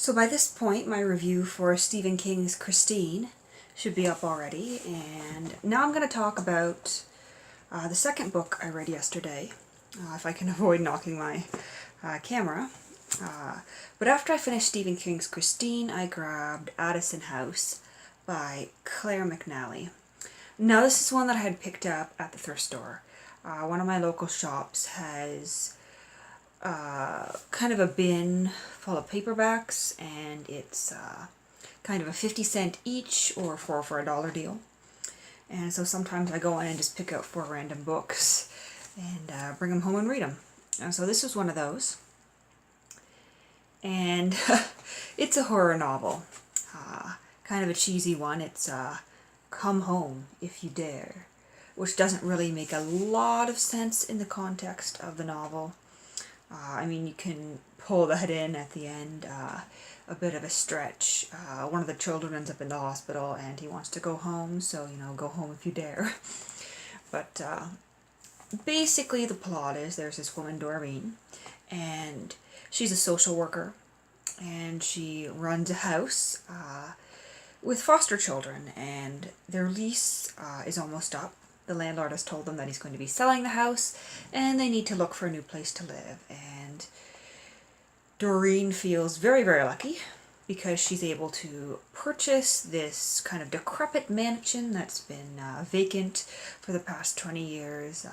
So by this point, my review for Stephen King's Christine should be up already, and now I'm going to talk about the second book I read yesterday, if I can avoid knocking my camera. But after I finished Stephen King's Christine, I grabbed Addison House by Clare McNally. Now this is one that I had picked up at the thrift store. One of my local shops has kind of a bin full of paperbacks, and it's kind of a 50 cent each or four for $1 deal. And so sometimes I go in and just pick out 4 random books and bring them home and read them. And so this was one of those. And it's a horror novel. Kind of a cheesy one. It's Come Home If You Dare, which doesn't really make a lot of sense in the context of the novel. I mean, you can pull that in at the end, a bit of a stretch. One of the children ends up in the hospital and he wants to go home, so, go home if you dare. But basically the plot is there's this woman, Doreen, and she's a social worker, and she runs a house with foster children, and their lease is almost up. The landlord has told them that he's going to be selling the house, and they need to look for a new place to live. And Doreen feels very, very lucky because she's able to purchase this kind of decrepit mansion that's been vacant for the past 20 years.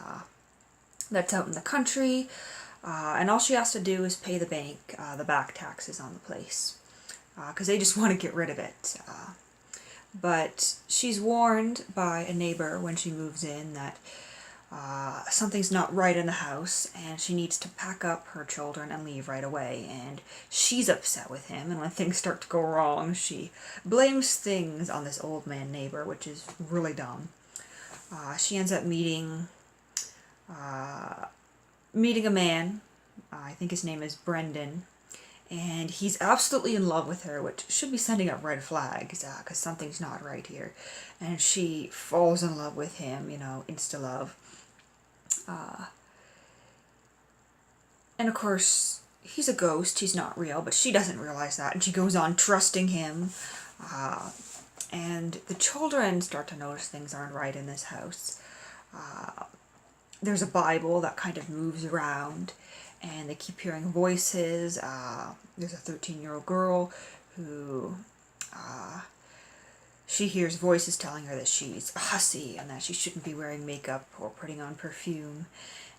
That's out in the country, and all she has to do is pay the bank the back taxes on the place because they just want to get rid of it. But she's warned by a neighbor when she moves in that something's not right in the house, and she needs to pack up her children and leave right away. And she's upset with him, and when things start to go wrong, she blames things on this old man neighbor, which is really dumb. She ends up meeting a man. I think his name is Brendan. And he's absolutely in love with her, which should be sending up red flags, because something's not right here. And she falls in love with him, insta-love. And of course, he's a ghost, he's not real, but she doesn't realize that, and she goes on trusting him. And the children start to notice things aren't right in this house. There's a Bible that kind of moves around, and they keep hearing voices. There's a 13-year-old girl who she hears voices telling her that she's a hussy and that she shouldn't be wearing makeup or putting on perfume.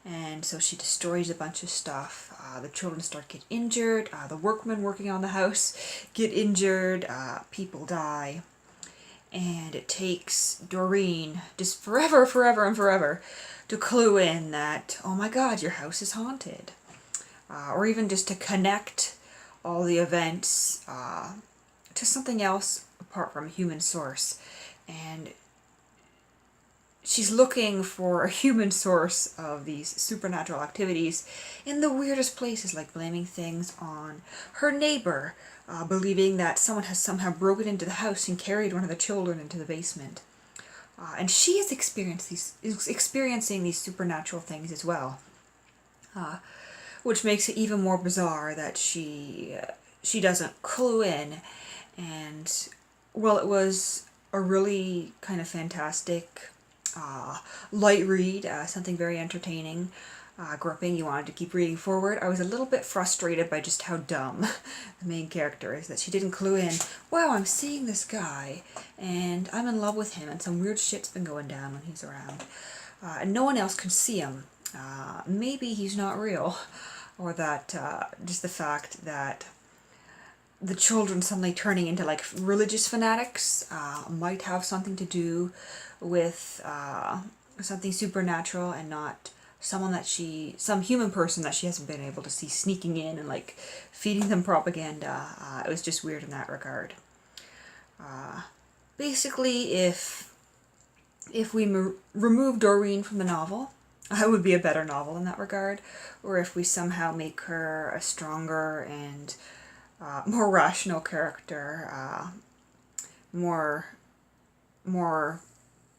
And so she destroys a bunch of stuff. The children start to get injured. The workmen working on the house get injured. People die. And it takes Doreen just forever to clue in that, oh my God, your house is haunted. Or even just to connect all the events to something else apart from a human source. And she's looking for a human source of these supernatural activities in the weirdest places, like blaming things on her neighbor, believing that someone has somehow broken into the house and carried one of the children into the basement. And she is experiencing these supernatural things as well. Which makes it even more bizarre that she doesn't clue in. And, well, it was a really kind of fantastic, light read, something very entertaining, gripping. You wanted to keep reading forward. I was a little bit frustrated by just how dumb the main character is, that she didn't clue in, wow, I'm seeing this guy, and I'm in love with him, and some weird shit's been going down when he's around. And no one else can see him. Maybe he's not real, or that just the fact that the children suddenly turning into like religious fanatics might have something to do with something supernatural and not some human person that she hasn't been able to see sneaking in and like feeding them propaganda. It was just weird in that regard. Basically, if we remove Doreen from the novel, it would be a better novel in that regard. Or if we somehow make her a stronger and more rational character, more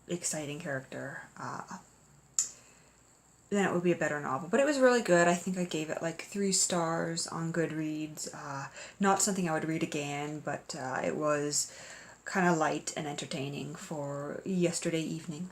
exciting character. then it would be a better novel. But it was really good. I think I gave it like 3 stars on Goodreads. Not something I would read again, but it was kind of light and entertaining for yesterday evening.